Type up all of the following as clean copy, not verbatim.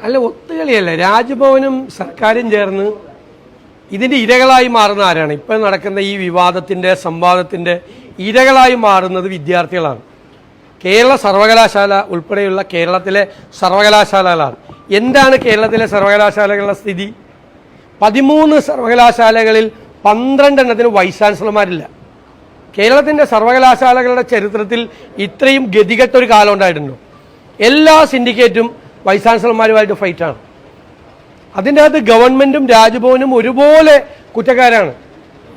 അല്ല, ഒത്തുകളിയല്ല. രാജ്ഭവനും സർക്കാരും ചേർന്ന് ഇതിൻ്റെ ഇരകളായി മാറുന്ന ആരാണ്? ഇപ്പം നടക്കുന്ന ഈ വിവാദത്തിൻ്റെ സംവാദത്തിൻ്റെ ഇരകളായി മാറുന്നത് വിദ്യാർത്ഥികളാണ്. കേരള സർവകലാശാല ഉൾപ്പെടെയുള്ള കേരളത്തിലെ സർവകലാശാലകളാണ്. എന്താണ് കേരളത്തിലെ സർവകലാശാലകളുടെ സ്ഥിതി? 13 സർവകലാശാലകളിൽ 12 എണ്ണത്തിന് വൈസ് ചാൻസലർമാരില്ല. കേരളത്തിൻ്റെ സർവകലാശാലകളുടെ ചരിത്രത്തിൽ ഇത്രയും ഗതികെട്ടൊരു കാലം ഉണ്ടായിട്ടുണ്ടോ? എല്ലാ സിൻഡിക്കേറ്റും വൈസ് ചാൻസലർമാരുമായിട്ട് ഫൈറ്റാണ്. അതിൻ്റെ അകത്ത് ഗവൺമെൻറ്റും രാജ്ഭവനും ഒരുപോലെ കുറ്റക്കാരാണ്.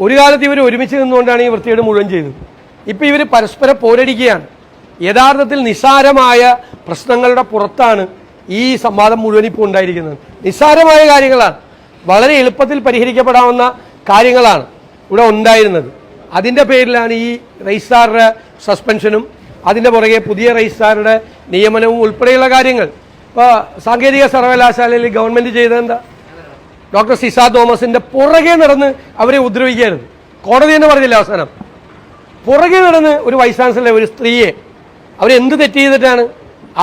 ഒരു കാലത്ത് ഇവർ ഒരുമിച്ച് നിന്നുകൊണ്ടാണ് ഈ വൃത്തികേട് മുഴുവൻ ചെയ്തത്. ഇപ്പോൾ ഇവർ പരസ്പരം പോരടിക്കുകയാണ്. യഥാർത്ഥത്തിൽ നിസ്സാരമായ പ്രശ്നങ്ങളുടെ പുറത്താണ് ഈ സംവാദം മുഴുവൻ ഇപ്പോൾ ഉണ്ടായിരിക്കുന്നത്. നിസ്സാരമായ കാര്യങ്ങളാണ്, വളരെ എളുപ്പത്തിൽ പരിഹരിക്കപ്പെടാവുന്ന കാര്യങ്ങളാണ് ഇവിടെ ഉണ്ടായിരുന്നത്. അതിൻ്റെ പേരിലാണ് ഈ രജിസ്ട്രാറുടെ സസ്പെൻഷനും അതിൻ്റെ പുറകെ പുതിയ രജിസ്ട്രാറുടെ നിയമനവും ഉൾപ്പെടെയുള്ള കാര്യങ്ങൾ. ഇപ്പോൾ സാങ്കേതിക സർവകലാശാലയിൽ ഗവൺമെൻറ് ചെയ്തതെന്താ? ഡോക്ടർ സിസ തോമസിൻ്റെ പുറകെ നടന്ന് അവരെ ഉപദ്രവിക്കുകയായിരുന്നു. കോടതി തന്നെ പറഞ്ഞില്ല അവസാനം. പുറകെ നടന്ന് ഒരു വൈസ് ചാൻസലറെ, ഒരു സ്ത്രീയെ അവരെന്ത് തെറ്റ് ചെയ്തിട്ടാണ്?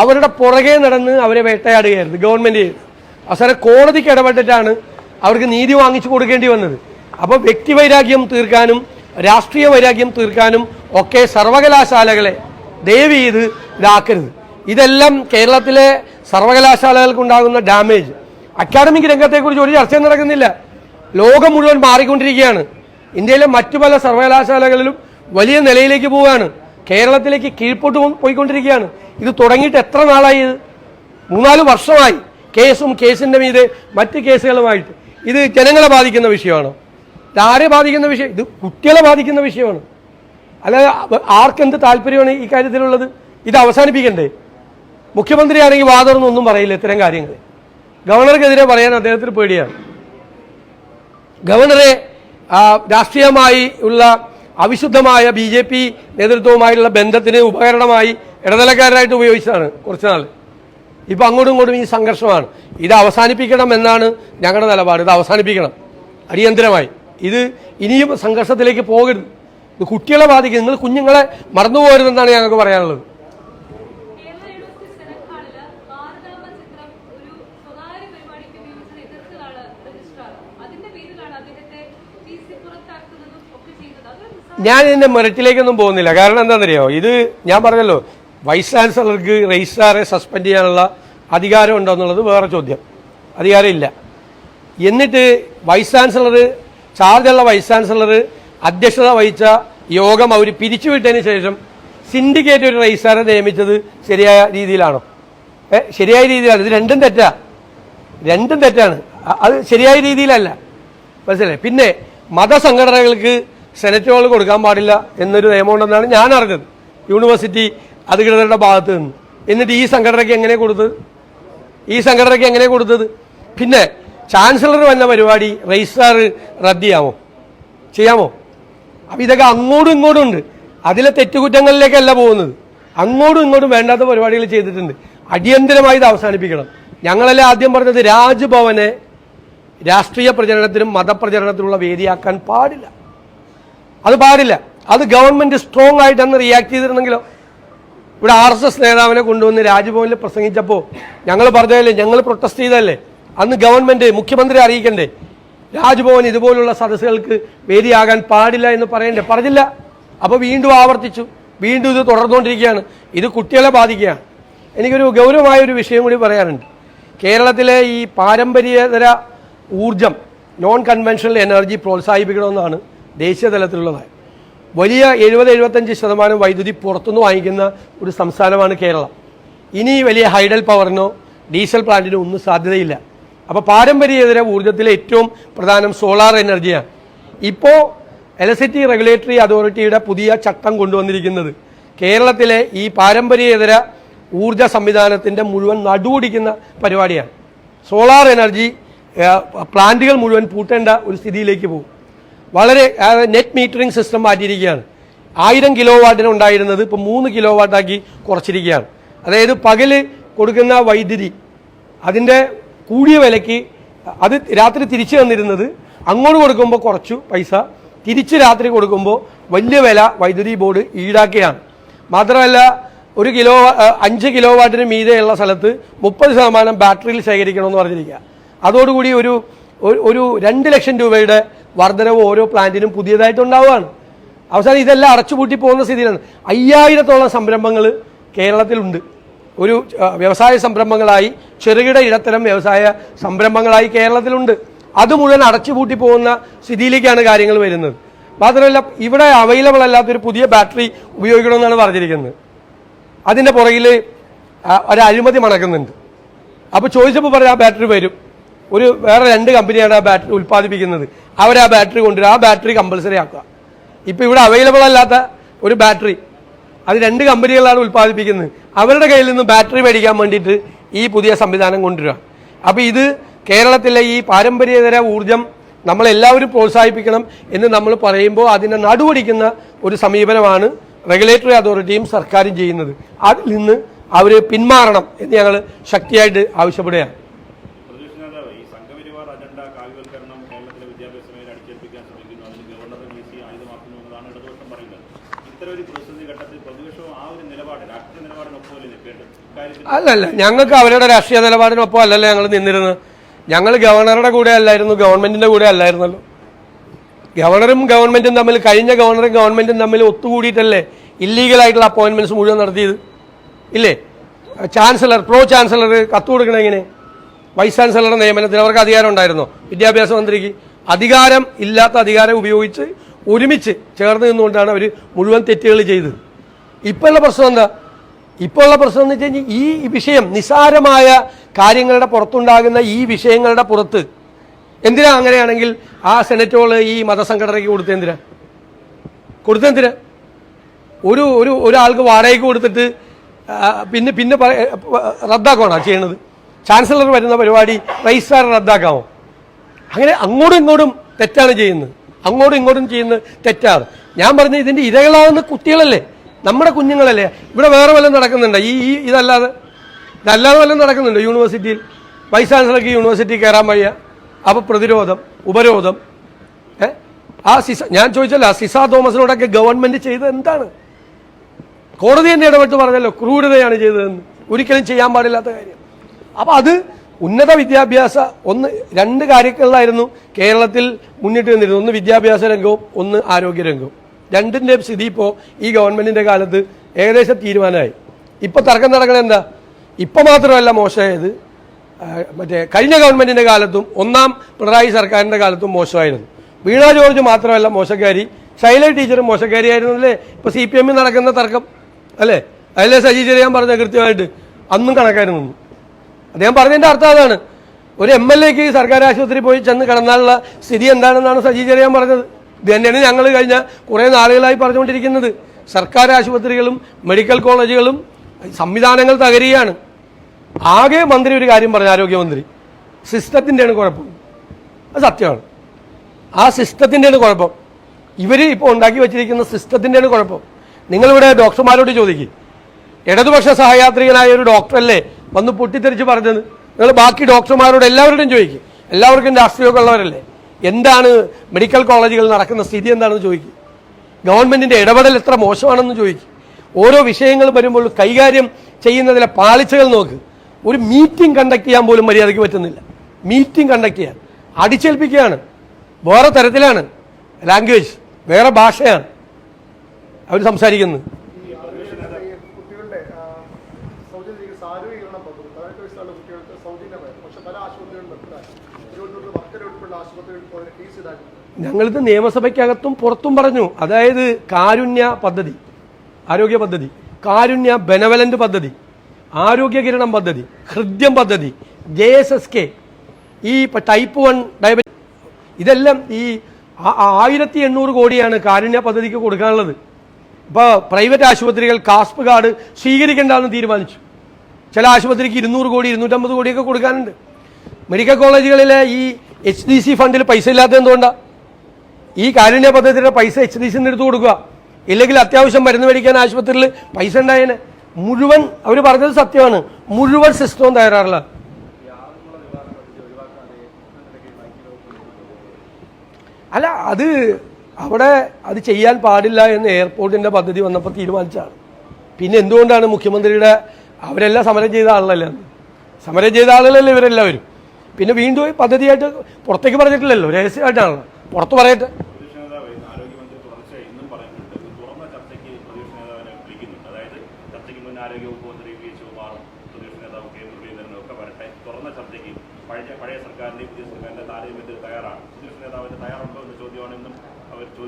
അവരുടെ പുറകെ നടന്ന് അവരെ വേട്ടയാടുകയായിരുന്നു ഗവൺമെൻറ് ചെയ്ത്. അവസാനം കോടതിക്ക് ഇടപെട്ടിട്ടാണ് അവർക്ക് നീതി വാങ്ങിച്ചു കൊടുക്കേണ്ടി വന്നത്. അപ്പോൾ വ്യക്തിവൈരാഗ്യം തീർക്കാനും രാഷ്ട്രീയ വൈരാഗ്യം തീർക്കാനും ഒക്കെ സർവകലാശാലകളെ ദയവ് ചെയ്ത് ഇതാക്കരുത്. ഇതെല്ലാം കേരളത്തിലെ സർവകലാശാലകൾക്കുണ്ടാകുന്ന ഡാമേജ്. അക്കാഡമിക് രംഗത്തെക്കുറിച്ച് ഒരു ചർച്ചയും നടക്കുന്നില്ല. ലോകം മുഴുവൻ മാറിക്കൊണ്ടിരിക്കുകയാണ്. ഇന്ത്യയിലെ മറ്റു പല സർവകലാശാലകളിലും വലിയ നിലയിലേക്ക് പോവുകയാണ്. കേരളത്തിലേക്ക് കീഴ്പോട്ട് പോയിക്കൊണ്ടിരിക്കുകയാണ്. ഇത് തുടങ്ങിയിട്ട് എത്ര നാളായി? 3-4 വർഷമായി. കേസും കേസിൻ്റെ മീതെ മറ്റ് കേസുകളുമായിട്ട്. ഇത് ജനങ്ങളെ ബാധിക്കുന്ന വിഷയമാണോ? ഇതാരെ ബാധിക്കുന്ന വിഷയം? ഇത് കുട്ടികളെ ബാധിക്കുന്ന വിഷയമാണ്. അല്ലാതെ ആർക്കെന്ത് താല്പര്യമാണ് ഈ കാര്യത്തിലുള്ളത്? ഇത് അവസാനിപ്പിക്കണ്ടേ? മുഖ്യമന്ത്രിയാണെങ്കിൽ വാദമൊന്നും പറയില്ല ഇത്തരം കാര്യങ്ങൾ. ഗവർണർക്കെതിരെ പറയാൻ അദ്ദേഹത്തിന് പേടിയാണ്. ഗവർണറെ രാഷ്ട്രീയമായി ഉള്ള അവിശുദ്ധമായ BJP നേതൃത്വവുമായുള്ള ബന്ധത്തിന് ഉപകരണമായി ഇടനിലക്കാരായിട്ട് ഉപയോഗിച്ചതാണ് കുറച്ച് നാൾ. ഇപ്പം അങ്ങോട്ടും ഇങ്ങോട്ടും ഈ സംഘർഷമാണ്. ഇത് അവസാനിപ്പിക്കണം എന്നാണ് ഞങ്ങളുടെ നിലപാട്. ഇത് അവസാനിപ്പിക്കണം അടിയന്തരമായി. ഇത് ഇനിയും സംഘർഷത്തിലേക്ക് പോകരുത്. ഇത് കുട്ടികളെ ബാധിക്കും. നിങ്ങൾ കുഞ്ഞുങ്ങളെ മറന്നുപോകരുതെന്നാണ് ഞങ്ങൾക്ക് പറയാനുള്ളത്. ഞാൻ ഇതിൻ്റെ മെറിറ്റിലേക്കൊന്നും പോകുന്നില്ല. കാരണം എന്താണെന്നറിയോ? ഇത് ഞാൻ പറഞ്ഞല്ലോ, വൈസ് ചാൻസലർക്ക് രജിസ്ട്രാറെ സസ്പെൻഡ് ചെയ്യാനുള്ള അധികാരം ഉണ്ടോ എന്നുള്ളത് വേറെ ചോദ്യം. അധികാരമില്ല. എന്നിട്ട് വൈസ് ചാൻസലർ, ചാർജുള്ള വൈസ് ചാൻസലർ അധ്യക്ഷത വഹിച്ച യോഗം അവർ പിരിച്ചുവിട്ടതിന് ശേഷം സിൻഡിക്കേറ്റ് ഒരു രജിസ്ട്രാറെ നിയമിച്ചത് ശരിയായ രീതിയിലാണോ? ശരിയായ രീതിയിലാണ്. ഇത് രണ്ടും തെറ്റാണ്. അത് ശരിയായ രീതിയിലല്ല. മനസ്സിലായി? പിന്നെ മതസംഘടനകൾക്ക് സെനറ്റ് ഹോൾ കൊടുക്കാൻ പാടില്ല എന്നൊരു നിയമമുണ്ടെന്നാണ് ഞാൻ അറിഞ്ഞത് യൂണിവേഴ്സിറ്റി അധികൃതരുടെ ഭാഗത്ത് നിന്ന്. എന്നിട്ട് ഈ സംഘടനയ്ക്ക് എങ്ങനെ കൊടുത്തത്? പിന്നെ ചാൻസലർ വന്ന പരിപാടി രജിസ്ട്രാർ റദ്ദ് ചെയ്യാമോ? അപ്പം ഇതൊക്കെ അങ്ങോട്ടും ഇങ്ങോട്ടും ഉണ്ട്. അതിലെ തെറ്റുകുറ്റങ്ങളിലേക്കല്ല പോകുന്നത്. അങ്ങോട്ടും ഇങ്ങോട്ടും വേണ്ടാത്ത പരിപാടികൾ ചെയ്തിട്ടുണ്ട്. അടിയന്തരമായി ഇത് അവസാനിപ്പിക്കണം. ഞങ്ങളെല്ലാം ആദ്യം പറഞ്ഞത് രാജ്ഭവനെ രാഷ്ട്രീയ പ്രചരണത്തിനും മതപ്രചരണത്തിനുള്ള വേദിയാക്കാൻ പാടില്ല. അത് ഗവൺമെന്റ് സ്ട്രോങ് ആയിട്ട് അന്ന് റിയാക്ട് ചെയ്തിരുന്നെങ്കിലോ? ഇവിടെ RSS നേതാവിനെ കൊണ്ടുവന്ന് രാജ്ഭവനിൽ പ്രസംഗിച്ചപ്പോൾ ഞങ്ങൾ പറഞ്ഞതല്ലേ, ഞങ്ങൾ പ്രൊട്ടസ്റ്റ് ചെയ്തതല്ലേ? അന്ന് ഗവൺമെന്റ്, മുഖ്യമന്ത്രി അറിയിക്കണ്ടേ? രാജ്ഭവൻ ഇതുപോലുള്ള സദസ്സുകൾക്ക് വേദിയാകാൻ പാടില്ല എന്ന് പറഞ്ഞില്ല. അപ്പോൾ വീണ്ടും ആവർത്തിച്ചു. വീണ്ടും ഇത് തുടർന്നുകൊണ്ടിരിക്കുകയാണ്. ഇത് കുട്ടികളെ ബാധിക്കുകയാണ്. എനിക്കൊരു ഗൗരവമായ ഒരു വിഷയം കൂടി പറയാനുണ്ട്. കേരളത്തിലെ ഈ പാരമ്പര്യേതര ഊർജം, നോൺ കൺവെൻഷണൽ എനർജി പ്രോത്സാഹിപ്പിക്കണമെന്നാണ് ദേശീയ തലത്തിലുള്ളത്. വലിയ 70-75% വൈദ്യുതി പുറത്തുനിന്ന് വാങ്ങിക്കുന്ന ഒരു സംസ്ഥാനമാണ് കേരളം. ഇനി വലിയ ഹൈഡൽ പവറിനോ ഡീസൽ പ്ലാന്റിനോ ഒന്നും സാധ്യതയില്ല. അപ്പോൾ പാരമ്പര്യേതര ഊർജ്ജത്തിലെ ഏറ്റവും പ്രധാനം സോളാർ എനർജിയാണ്. ഇപ്പോൾ ഇലക്ട്രിസിറ്റി റെഗുലേറ്ററി അതോറിറ്റിയുടെ പുതിയ ചട്ടം കൊണ്ടുവന്നിരിക്കുന്നത് കേരളത്തിലെ ഈ പാരമ്പര്യേതര ഊർജ്ജ സംവിധാനത്തിൻ്റെ മുഴുവൻ നടുവൊടിക്കുന്ന പരിപാടിയാണ്. സോളാർ എനർജി പ്ലാന്റുകൾ മുഴുവൻ പൂട്ടേണ്ട ഒരു സ്ഥിതിയിലേക്ക് പോകും. വളരെ നെറ്റ് മീറ്ററിംഗ് സിസ്റ്റം മാറ്റിയിരിക്കുകയാണ്. 1000 കിലോവാട്ടിന് ഉണ്ടായിരുന്നത് ഇപ്പോൾ 3 കിലോവാട്ടാക്കി കുറച്ചിരിക്കുകയാണ്. അതായത് പകല് കൊടുക്കുന്ന വൈദ്യുതി അതിൻ്റെ കൂടിയ വിലയ്ക്ക് അത് രാത്രി തിരിച്ചു തന്നിരുന്നത് അങ്ങോട്ട് കൊടുക്കുമ്പോൾ കുറച്ചു പൈസ, തിരിച്ച് രാത്രി കൊടുക്കുമ്പോൾ വലിയ വില വൈദ്യുതി ബോർഡ് ഈടാക്കിയാണ്. മാത്രമല്ല 5 കിലോ വാട്ടിന് മീതെയുള്ള സ്ഥലത്ത് 30% ബാറ്ററിയിൽ ശേഖരിക്കണമെന്ന് പറഞ്ഞിരിക്കുക. അതോടുകൂടി ഒരു 2 ലക്ഷം രൂപയുടെ വർധനവ് ഓരോ പ്ലാന്റിനും പുതിയതായിട്ടുണ്ടാവുകയാണ്. അവസാനം ഇതെല്ലാം അടച്ചുപൂട്ടി പോകുന്ന സ്ഥിതിയിലാണ്. 5000-ഓളം സംരംഭങ്ങൾ കേരളത്തിലുണ്ട്. ഒരു വ്യവസായ സംരംഭങ്ങളായി, ചെറുകിട ഇടത്തരം വ്യവസായ സംരംഭങ്ങളായി കേരളത്തിലുണ്ട്. അത് മുഴുവൻ അടച്ചുപൂട്ടി പോകുന്ന സ്ഥിതിയിലേക്കാണ് കാര്യങ്ങൾ വരുന്നത്. മാത്രമല്ല ഇവിടെ അവൈലബിൾ അല്ലാത്തൊരു പുതിയ ബാറ്ററി ഉപയോഗിക്കണമെന്നാണ് പറഞ്ഞിരിക്കുന്നത്. അതിൻ്റെ പുറകിൽ ഒരു അഴിമതി മണക്കുന്നുണ്ട്. അപ്പോൾ ചോദിച്ചപ്പോൾ പറഞ്ഞ ആ ബാറ്ററി വരും, വേറെ 2 കമ്പനിയാണ് ആ ബാറ്ററി ഉൽപ്പാദിപ്പിക്കുന്നത്, ആ ബാറ്ററി കൊണ്ടുവരും, ആ ബാറ്ററി കമ്പൽസറി ആക്കുക. ഇപ്പം ഇവിടെ അവൈലബിൾ അല്ലാത്ത ഒരു ബാറ്ററി അത് 2 കമ്പനികളാണ് ഉൽപ്പാദിപ്പിക്കുന്നത്. അവരുടെ കയ്യിൽ നിന്ന് ബാറ്ററി മേടിക്കാൻ വേണ്ടിയിട്ട് ഈ പുതിയ സംവിധാനം കൊണ്ടുവരിക. അപ്പോൾ ഇത് കേരളത്തിലെ ഈ പാരമ്പര്യേതര ഊർജം നമ്മളെല്ലാവരും പ്രോത്സാഹിപ്പിക്കണം എന്ന് നമ്മൾ പറയുമ്പോൾ അതിനെ നടുവടിക്കുന്ന ഒരു സമീപനമാണ് റെഗുലേറ്ററി അതോറിറ്റിയും സർക്കാരും ചെയ്യുന്നത്. അതിൽ നിന്ന് അവർ പിന്മാറണം എന്ന് ഞങ്ങൾ ശക്തിയായിട്ട് ആവശ്യപ്പെടുകയാണ്. അല്ലല്ല, ഞങ്ങൾക്ക് അവരുടെ രാഷ്ട്രീയ നിലപാടിനൊപ്പം അല്ലല്ലോ ഞങ്ങൾ നിന്നിരുന്നത്. ഞങ്ങൾ ഗവർണറുടെ കൂടെ അല്ലായിരുന്നു, ഗവൺമെന്റിന്റെ കൂടെ അല്ലായിരുന്നല്ലോ. ഗവർണറും ഗവൺമെന്റും തമ്മിൽ, കഴിഞ്ഞ ഗവർണറും ഗവൺമെന്റും തമ്മിൽ ഒത്തുകൂടിയിട്ടല്ലേ ഇല്ലീഗലായിട്ടുള്ള അപ്പോയിന്റ്മെന്റ്സ് മുഴുവൻ നടത്തിയത്, ഇല്ലേ? പ്രോ ചാൻസലർ കത്ത് കൊടുക്കണ എങ്ങനെ? വൈസ് ചാൻസലറുടെ നിയമനത്തിന് അവർക്ക് അധികാരം ഉണ്ടായിരുന്നോ? വിദ്യാഭ്യാസ മന്ത്രിക്ക് ഇല്ലാത്ത അധികാരം ഉപയോഗിച്ച് ഒരുമിച്ച് ചേർന്ന് നിന്നുകൊണ്ടാണ് അവർ മുഴുവൻ തെറ്റുകൾ ചെയ്തത്. ഇപ്പോഴുള്ള പ്രശ്നം എന്താ? ഇപ്പോഴുള്ള പ്രശ്നം എന്ന് വെച്ച് കഴിഞ്ഞാൽ ഈ വിഷയം, നിസാരമായ കാര്യങ്ങളുടെ പുറത്തുണ്ടാകുന്ന ഈ വിഷയങ്ങളുടെ പുറത്ത് എന്തിനാ അങ്ങനെയാണെങ്കിൽ ആ സെനറ്റ് ഹോള് ഈ മതസംഘടനയ്ക്ക് കൊടുത്തെന്തിനാ? ഒരാൾക്ക് വാടകയ്ക്ക് കൊടുത്തിട്ട് പിന്നെ റദ്ദാക്കണോ ചെയ്യണത്? ചാൻസലർ വരുന്ന പരിപാടി രജിസ്ട്രാർ റദ്ദാക്കാമോ? അങ്ങനെ അങ്ങോട്ടും ഇങ്ങോട്ടും തെറ്റാണ് ചെയ്യുന്നത്, അങ്ങോട്ടും ഇങ്ങോട്ടും ചെയ്യുന്നത് തെറ്റാണ്. ഞാൻ പറഞ്ഞ ഇതിന്റെ ഇരകളാകുന്ന കുട്ടികളല്ലേ, നമ്മുടെ കുഞ്ഞുങ്ങളല്ലേ. ഇവിടെ വേറെ വല്ലതും നടക്കുന്നുണ്ടോ? ഇതല്ലാതെ വല്ലതും നടക്കുന്നുണ്ടോ? യൂണിവേഴ്സിറ്റിയിൽ വൈസ് ചാൻസലർക്ക് യൂണിവേഴ്സിറ്റി കയറാൻ വയ്യ, അപ്പോൾ പ്രതിരോധം, ഉപരോധം. ഞാൻ ചോദിച്ചല്ലോ, സിസ തോമസിനോടൊക്കെ ഗവൺമെന്റ് ചെയ്തത് എന്താണ്? കോടതി തന്നെ ഇടപെട്ട് പറഞ്ഞല്ലോ ക്രൂരതയാണ് ചെയ്തതെന്ന്, ഒരിക്കലും ചെയ്യാൻ പാടില്ലാത്ത കാര്യം. അപ്പൊ അത് ഉന്നത വിദ്യാഭ്യാസ 2 കാര്യങ്ങളിലായിരുന്നു കേരളത്തിൽ മുന്നിട്ട് നിന്നിരുന്നത്. ഒന്ന് വിദ്യാഭ്യാസ രംഗവും ഒന്ന് ആരോഗ്യ രംഗവും. രണ്ടിൻ്റെയും സ്ഥിതി ഇപ്പോൾ ഈ ഗവൺമെന്റിന്റെ കാലത്ത് ഏകദേശം തീരുമാനമായി. ഇപ്പൊ തർക്കം നടക്കണത് എന്താ? ഇപ്പൊ മാത്രമല്ല മോശമായത്, കഴിഞ്ഞ ഗവൺമെന്റിന്റെ കാലത്തും 1ാം പിണറായി സർക്കാരിന്റെ കാലത്തും മോശമായിരുന്നു. വീണ ജോർജ് മാത്രമല്ല മോശക്കാരി, ശൈല ടീച്ചറും മോശക്കാരിയായിരുന്നു അല്ലേ? ഇപ്പൊ CPM നടക്കുന്ന തർക്കം അല്ലേ? അതിലെ സജി ചെറിയാൻ പറഞ്ഞ കൃത്യമായിട്ട് അന്നും കണക്കായിരുന്നു. അദ്ദേഹം പറഞ്ഞതിന്റെ അർത്ഥം അതാണ്. ഒരു MLAക്ക് സർക്കാർ ആശുപത്രി പോയി ചെന്ന് കിടന്നാലുള്ള സ്ഥിതി എന്താണെന്നാണ് സജി ചെറിയാൻ പറഞ്ഞത്. ഇത് തന്നെയാണ് ഞങ്ങൾ കഴിഞ്ഞ കുറേ നാളുകളായി പറഞ്ഞുകൊണ്ടിരിക്കുന്നത്. സർക്കാർ ആശുപത്രികളും മെഡിക്കൽ കോളേജുകളും സംവിധാനങ്ങൾ തകരുകയാണ്. ആകെ മന്ത്രി ഒരു കാര്യം പറഞ്ഞു, ആരോഗ്യമന്ത്രി, സിസ്റ്റത്തിൻ്റെയാണ് കുഴപ്പം. അത് സത്യമാണ്. ആ സിസ്റ്റത്തിൻ്റെയാണ് കുഴപ്പം. ഇവർ ഇപ്പോൾ ഉണ്ടാക്കി വെച്ചിരിക്കുന്ന സിസ്റ്റത്തിൻ്റെയാണ് കുഴപ്പം. നിങ്ങളിവിടെ ഡോക്ടർമാരോട് ചോദിക്കും, ഇടതുപക്ഷ സഹയാത്രികനായ ഒരു ഡോക്ടറല്ലേ വന്ന് പൊട്ടിത്തെറിച്ച് പറഞ്ഞത്? നിങ്ങൾ ബാക്കി ഡോക്ടർമാരോട് എല്ലാവരുടെയും ചോദിക്കും, എല്ലാവർക്കും രാഷ്ട്രീയമൊക്കെ ഉള്ളവരല്ലേ, എന്താണ് മെഡിക്കൽ കോളേജുകളിൽ നടക്കുന്ന സ്ഥിതി എന്താണെന്ന് ചോദിക്കും. ഗവൺമെന്റിന്റെ ഇടപെടൽ എത്ര മോശമാണെന്ന് ചോദിക്കും. ഓരോ വിഷയങ്ങൾ വരുമ്പോൾ കൈകാര്യം ചെയ്യുന്നതിലെ പാളിച്ചകൾ നോക്ക്. ഒരു മീറ്റിംഗ് കണ്ടക്ട് ചെയ്യാൻ പോലും മര്യാദയ്ക്ക് പറ്റുന്നില്ല. മീറ്റിംഗ് കണ്ടക്ട് ചെയ്യാൻ അടിച്ചേൽപ്പിക്കുകയാണ്. വേറെ തരത്തിലാണ് ലാംഗ്വേജ്, വേറെ ഭാഷയാണ് അവർ സംസാരിക്കുന്നത്. ഞങ്ങളിത് നിയമസഭയ്ക്കകത്തും പുറത്തും പറഞ്ഞു. അതായത് കാരുണ്യ പദ്ധതി, ആരോഗ്യ പദ്ധതി, കാരുണ്യ ബെനവലന്റ് പദ്ധതി, ആരോഗ്യ കിരണം പദ്ധതി, ഹൃദ്യം പദ്ധതി, JSSK, ഈ ടൈപ്പ് 1 ഡയബറ്റിസ്, ഇതെല്ലാം ഈ 1800 കോടിയാണ് കാരുണ്യ പദ്ധതിക്ക് കൊടുക്കാനുള്ളത്. ഇപ്പോൾ പ്രൈവറ്റ് ആശുപത്രികൾ കാസ്പ് കാർഡ് സ്വീകരിക്കേണ്ടെന്ന് തീരുമാനിച്ചു. ചില ആശുപത്രിക്ക് 200 കോടി 250 കോടിയൊക്കെ കൊടുക്കാനുണ്ട്. മെഡിക്കൽ കോളേജുകളിലെ ഈ HDC ഫണ്ടിൽ പൈസ ഇല്ലാത്തത് എന്തുകൊണ്ടാണ്? ഈ കാരുണ്യ പദ്ധതിയുടെ പൈസ HDC എടുത്തു കൊടുക്കുക. ഇല്ലെങ്കിൽ അത്യാവശ്യം മരുന്ന് മേടിക്കാൻ ആശുപത്രിയിൽ പൈസ ഉണ്ടായേനെ. മുഴുവൻ അവർ പറഞ്ഞത് സത്യമാണ്, മുഴുവൻ സിസ്റ്റവും തയ്യാറാറില്ല. അല്ല അത് അവിടെ അത് ചെയ്യാൻ പാടില്ല എന്ന് എയർപോർട്ടിന്റെ പദ്ധതി വന്നപ്പോൾ തീരുമാനിച്ചാണ്. പിന്നെ എന്തുകൊണ്ടാണ് മുഖ്യമന്ത്രിയുടെ അവരെല്ലാം സമരം ചെയ്ത ആളുകളല്ലേ, സമരം ചെയ്ത ആളുകളല്ലേ ഇവരെല്ലാവരും, പിന്നെ വീണ്ടും പദ്ധതിയായിട്ട് പുറത്തേക്ക് പറഞ്ഞിട്ടില്ലല്ലോ, രഹസ്യമായിട്ടാണല്ലോ പുറത്ത് പറയട്ടെ.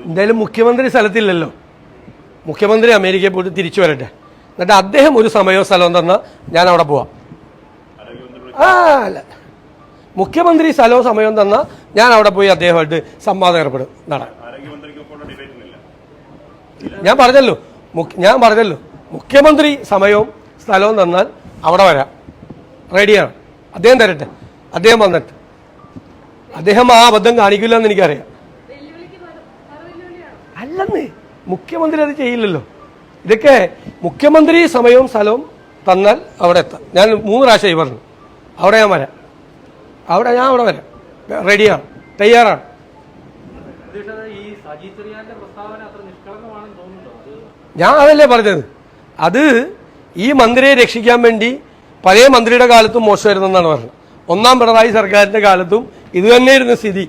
എന്തായാലും മുഖ്യമന്ത്രി സ്ഥലത്തില്ലല്ലോ, മുഖ്യമന്ത്രി അമേരിക്കയിൽ പോയിട്ട് തിരിച്ചു വരട്ടെ, എന്നിട്ട് അദ്ദേഹം ഒരു സമയവും സ്ഥലവും തന്നാൽ ഞാൻ അവിടെ പോവാം. അല്ല, മുഖ്യമന്ത്രി സ്ഥലവും സമയവും തന്നാൽ ഞാൻ അവിടെ പോയി അദ്ദേഹമായിട്ട് സംവാദം ഏർപ്പെടും. ഞാൻ പറഞ്ഞല്ലോ മുഖ്യമന്ത്രി സമയവും സ്ഥലവും തന്നാൽ അവിടെ വരാം, റെഡിയാണ്. അദ്ദേഹം തരട്ടെ, അദ്ദേഹം വന്നിട്ട്. അദ്ദേഹം ആ അബദ്ധം കാണിക്കില്ല എന്ന് എനിക്കറിയാം. അല്ലെന്ന്, മുഖ്യമന്ത്രി അത് ചെയ്യില്ലല്ലോ. ഇതൊക്കെ മുഖ്യമന്ത്രി സമയവും സ്ഥലവും തന്നാൽ അവിടെ എത്താം. ഞാൻ 3 പ്രാവശ്യമായി പറഞ്ഞു, അവിടെ ഞാൻ വരാം, ഞാൻ അവിടെ വരാം, റെഡിയാണ്, തയ്യാറാണ്. ഞാൻ അതല്ലേ പറഞ്ഞത്, അത് ഈ മന്ത്രിയെ രക്ഷിക്കാൻ വേണ്ടി പഴയ മന്ത്രിയുടെ കാലത്തും മോശമായിരുന്നെന്നാണ് പറഞ്ഞത്. 1ാം പിണറായി സർക്കാരിന്റെ കാലത്തും ഇത് തന്നെയായിരുന്നു സ്ഥിതി.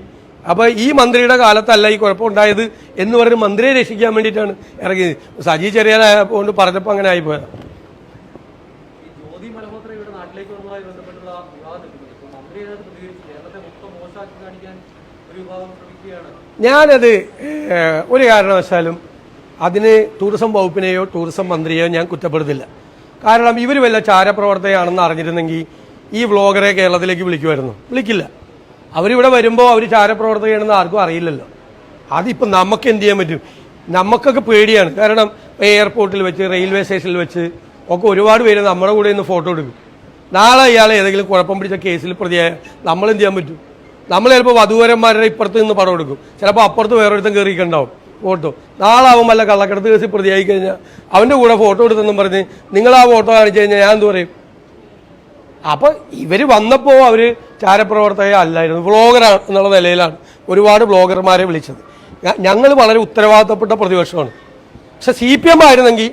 അപ്പൊ ഈ മന്ത്രിയുടെ കാലത്തല്ല ഈ കുഴപ്പമുണ്ടായത് എന്ന് പറഞ്ഞ് മന്ത്രിയെ രക്ഷിക്കാൻ വേണ്ടിയിട്ടാണ് ഇറങ്ങിയത്. സജി ചെറിയാനായതുകൊണ്ട് പറഞ്ഞപ്പോൾ അങ്ങനെ ആയിപ്പോയത്. ഞാനത് ഒരു കാരണവശാലും അതിന് ടൂറിസം വകുപ്പിനെയോ ടൂറിസം മന്ത്രിയെയോ ഞാൻ കുറ്റപ്പെടുത്തില്ല. കാരണം ഇവർ വല്ല ചാരപ്രവർത്തകയാണെന്ന് അറിഞ്ഞിരുന്നെങ്കിൽ ഈ വ്ളോഗറെ കേരളത്തിലേക്ക് വിളിക്കില്ല. അവരിവിടെ വരുമ്പോൾ അവർ ചാരപ്രവർത്തകയാണെന്ന് ആർക്കും അറിയില്ലല്ലോ. അതിപ്പോൾ നമുക്ക് എന്ത് ചെയ്യാൻ പറ്റും? നമുക്കൊക്കെ പേടിയാണ്. കാരണം എയർപോർട്ടിൽ വെച്ച്, റെയിൽവേ സ്റ്റേഷനിൽ വെച്ച് ഒക്കെ ഒരുപാട് പേര് നമ്മുടെ കൂടെ നിന്ന് ഫോട്ടോ എടുക്കും. നാളെ ഇയാളെ ഏതെങ്കിലും കുഴപ്പം പിടിച്ച കേസിൽ പ്രതിയായ നമ്മൾ എന്ത് ചെയ്യാൻ പറ്റും? നമ്മൾ ചിലപ്പോൾ വധൂവരന്മാരുടെ ഇപ്പുറത്ത് നിന്ന് പടം എടുക്കും, ചിലപ്പോൾ അപ്പുറത്ത് വേറൊരുത്തം കയറിയിട്ടുണ്ടാവും ഫോട്ടോ. നാളെ അവൻ വല്ല കള്ളക്കടത്ത് കേസിൽ പ്രതിയായി കഴിഞ്ഞാൽ അവൻ്റെ കൂടെ ഫോട്ടോ എടുത്തെന്നും പറഞ്ഞ് നിങ്ങൾ ആ ഫോട്ടോ കാണിച്ചു കഴിഞ്ഞാൽ ഞാൻ എന്ത് പറയും? അപ്പോൾ ഇവർ വന്നപ്പോൾ അവർ ചാരപ്രവർത്തക അല്ലായിരുന്നു, വ്ളോഗറാണ് എന്നുള്ള നിലയിലാണ് ഒരുപാട് വ്ളോഗർമാരെ വിളിച്ചത്. ഞങ്ങൾ വളരെ ഉത്തരവാദിത്തപ്പെട്ട പ്രതിപക്ഷമാണ്. പക്ഷെ CPM ആയിരുന്നെങ്കിൽ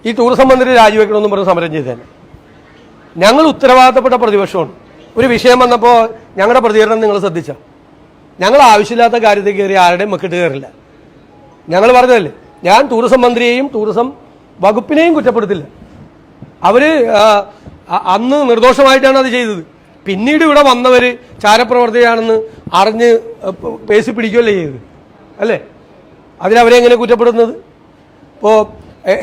ഈ ടൂറിസം മന്ത്രി രാജിവെക്കണമെന്ന് പറഞ്ഞ് സമരം ചെയ്തേനെ. ഞങ്ങൾ ഉത്തരവാദിത്തപ്പെട്ട പ്രതിപക്ഷമാണ്. ഒരു വിഷയം വന്നപ്പോൾ ഞങ്ങളുടെ പ്രതികരണം നിങ്ങൾ ശ്രദ്ധിച്ച, ഞങ്ങൾ ആവശ്യമില്ലാത്ത കാര്യത്തിൽ കയറി ആരുടെയും മക്കിട്ട് കയറില്ല. ഞങ്ങൾ പറഞ്ഞതല്ലേ, ഞാൻ ടൂറിസം മന്ത്രിയെയും ടൂറിസം വകുപ്പിനെയും കുറ്റപ്പെടുത്തില്ല. അവർ അന്ന് നിർദോഷമായിട്ടാണ് അത് ചെയ്തത്. പിന്നീട് ഇവിടെ വന്നവർ ചാരപ്രവർത്തകയാണെന്ന് അറിഞ്ഞ് പേസി പിടിക്കുകയല്ലേ ചെയ്തത്, അല്ലേ? അതിനവരെ എങ്ങനെ കുറ്റപ്പെടുന്നത്? ഇപ്പോൾ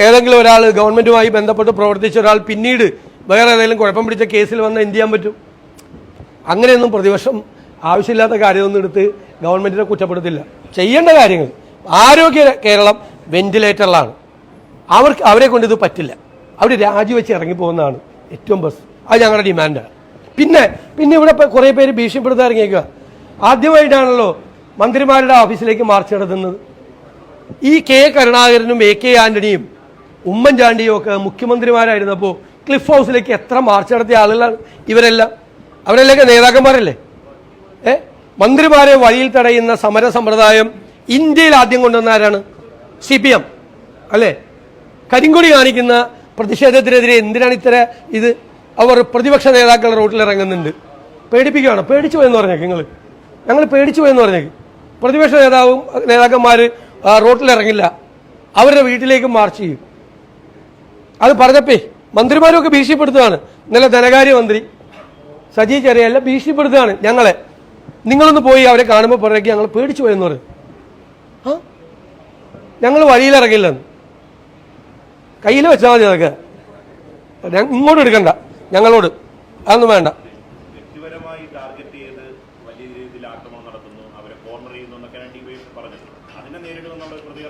ഏതെങ്കിലും ഒരാൾ ഗവൺമെൻറ്റുമായി ബന്ധപ്പെട്ട് പ്രവർത്തിച്ച ഒരാൾ പിന്നീട് വേറെ ഏതെങ്കിലും കുഴപ്പം പിടിച്ച കേസിൽ വന്ന് എന്ത് ചെയ്യാൻ പറ്റും? അങ്ങനെയൊന്നും പ്രതിപക്ഷം ആവശ്യമില്ലാത്ത കാര്യമൊന്നും എടുത്ത് ഗവൺമെൻറ്റിനെ കുറ്റപ്പെടുത്തില്ല. ചെയ്യേണ്ട കാര്യങ്ങൾ, ആരോഗ്യ കേരളം വെന്റിലേറ്ററിലാണ്. അവരെ കൊണ്ട് ഇത് പറ്റില്ല. അവർ രാജിവെച്ച് ഇറങ്ങിപ്പോകുന്നതാണ് ഏറ്റവും ബെസ്റ്റ്. അത് ഞങ്ങളുടെ ഡിമാൻഡാണ്. പിന്നെ ഇവിടെ കുറേ പേര് ഭീഷണിപ്പെടുത്താൻ ഇറങ്ങിയേക്കുക. ആദ്യമായിട്ടാണല്ലോ മന്ത്രിമാരുടെ ഓഫീസിലേക്ക് മാർച്ച് നടത്തുന്നത്. ഈ കെ കരുണാകരനും AK ആന്റണിയും ഉമ്മൻചാണ്ടിയും ഒക്കെ മുഖ്യമന്ത്രിമാരായിരുന്നപ്പോൾ ക്ലിഫ് ഹൗസിലേക്ക് എത്ര മാർച്ച് നടത്തിയ ആളുകളാണ് ഇവരെല്ലാം. അവരെല്ലാം നേതാക്കന്മാരല്ലേ? മന്ത്രിമാരെ വഴിയിൽ തടയുന്ന സമര സമ്പ്രദായം ഇന്ത്യയിൽ ആദ്യം കൊണ്ടുവന്ന ആരാണ്? CPM അല്ലേ? കരിങ്കൊടി കാണിക്കുന്ന പ്രതിഷേധത്തിനെതിരെ എന്തിനാണ് ഇത്? അവർ പ്രതിപക്ഷ നേതാക്കൾ റോട്ടിൽ ഇറങ്ങുന്നുണ്ട്, പേടിപ്പിക്കുകയാണ്. പേടിച്ചു പോയെന്ന് പറഞ്ഞേക്ക് ഞങ്ങൾ പേടിച്ചു പോയെന്ന് പറഞ്ഞേക്ക്. പ്രതിപക്ഷ നേതാക്കന്മാർ റോട്ടിലിറങ്ങില്ല, അവരുടെ വീട്ടിലേക്ക് മാർച്ച് ചെയ്യും. അത് പറഞ്ഞപ്പേ മന്ത്രിമാരൊക്കെ ഭീഷണിപ്പെടുത്തുകയാണ്. ഇന്നലെ ധനകാര്യ മന്ത്രി സജി ചെറിയാൻ ഭീഷണിപ്പെടുത്തുകയാണ് ഞങ്ങളെ. നിങ്ങളൊന്ന് പോയി അവരെ കാണുമ്പോൾ പറഞ്ഞേക്ക് ഞങ്ങൾ പേടിച്ചു പോയെന്ന് പറയും. ഞങ്ങൾ വഴിയിലിറങ്ങില്ലെന്ന് കയ്യിൽ വെച്ചാൽ മതി. അതൊക്കെ ഇങ്ങോട്ട് എടുക്കണ്ട, ഞങ്ങളോട് അതൊന്നും വേണ്ട.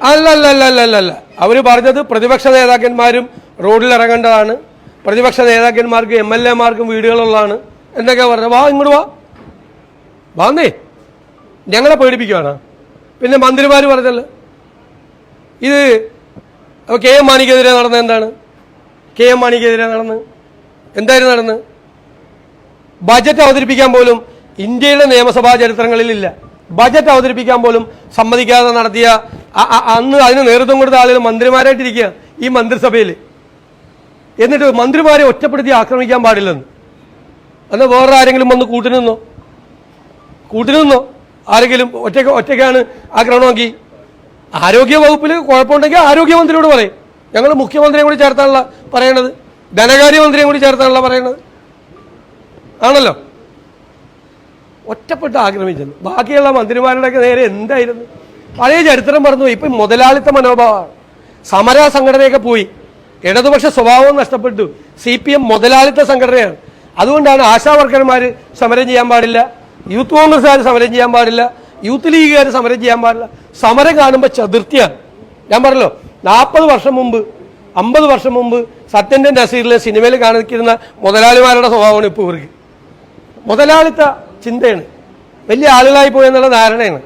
അല്ല അവര് പറഞ്ഞത് പ്രതിപക്ഷ നേതാക്കന്മാരും റോഡിൽ ഇറങ്ങേണ്ടതാണ്, പ്രതിപക്ഷ നേതാക്കന്മാർക്കും MLA-മാർക്കും വീടുകളുള്ളതാണ് എന്നൊക്കെ പറഞ്ഞത്. ഇങ്ങോട്ട് വാന്നേ, ഞങ്ങളെ പേടിപ്പിക്കുകയാണ്. പിന്നെ മന്ത്രിമാർ പറഞ്ഞല്ലോ ഇത് KM മാണിക്കെതിരെ നടന്നത് എന്താണ്? KM മാണിക്കെതിരെ എന്തായിരുന്നു നടന്നത്? ബജറ്റ് അവതരിപ്പിക്കാൻ പോലും ഇന്ത്യയിലെ നിയമസഭാ ചരിത്രങ്ങളിലില്ല. ബജറ്റ് അവതരിപ്പിക്കാൻ പോലും സമ്മതിക്കാതെ നടത്തിയ അന്ന് അതിന് നേതൃത്വം കൊടുത്ത ആളുകൾ മന്ത്രിമാരായിട്ടിരിക്കുക ഈ മന്ത്രിസഭയിൽ. എന്നിട്ട് മന്ത്രിമാരെ ഒറ്റപ്പെടുത്തി ആക്രമിക്കാൻ പാടില്ലെന്ന്. എന്നാൽ വേറെ ആരെങ്കിലും വന്ന് കൂട്ടിനിന്നോ ആരെങ്കിലും ഒറ്റയ്ക്കാണ് ആക്രമണമാക്കി? ആരോഗ്യ വകുപ്പിൽ കുഴപ്പമുണ്ടെങ്കിൽ ആരോഗ്യമന്ത്രിയോട് പറയും. ഞങ്ങൾ മുഖ്യമന്ത്രിയെ കൂടി ചേർത്താണല്ലോ പറയണത്, ധനകാര്യമന്ത്രിയെ കൂടി ചേർത്താണല്ലോ പറയണത്. ആണല്ലോ, ഒറ്റപ്പെട്ട് ആക്രമിച്ചത്. ബാക്കിയുള്ള മന്ത്രിമാരുടെയൊക്കെ നേരെ എന്തായിരുന്നു? പഴയ ചരിത്രം മറന്നുപോയി. ഇപ്പം മുതലാളിത്ത മനോഭാവമാണ്. സമര സംഘടനയൊക്കെ പോയി, ഇടതുപക്ഷ സ്വഭാവം നഷ്ടപ്പെട്ടു. CPM മുതലാളിത്ത സംഘടനയാണ്. അതുകൊണ്ടാണ് ആശാ വർക്കർമാർ സമരം ചെയ്യാൻ പാടില്ല, യൂത്ത് കോൺഗ്രസ്സുകാർ സമരം ചെയ്യാൻ പാടില്ല, യൂത്ത് ലീഗുകാർ സമരം ചെയ്യാൻ പാടില്ല. സമരം കാണുമ്പോൾ ചതുർത്ഥിയാണ്. ഞാൻ പറഞ്ഞല്ലോ, 40 വർഷം മുമ്പ് 50 വർഷം മുമ്പ് സത്യന്റെ നസീറിലെ സിനിമയിൽ കാണിക്കുന്ന മുതലാളിമാരുടെ സ്വഭാവമാണ് ഇപ്പോൾ ഇവർക്ക്. മുതലാളിത്ത ചിന്തയാണ്, വലിയ ആളുകളായി പോയെന്നുള്ള ധാരണയാണ്.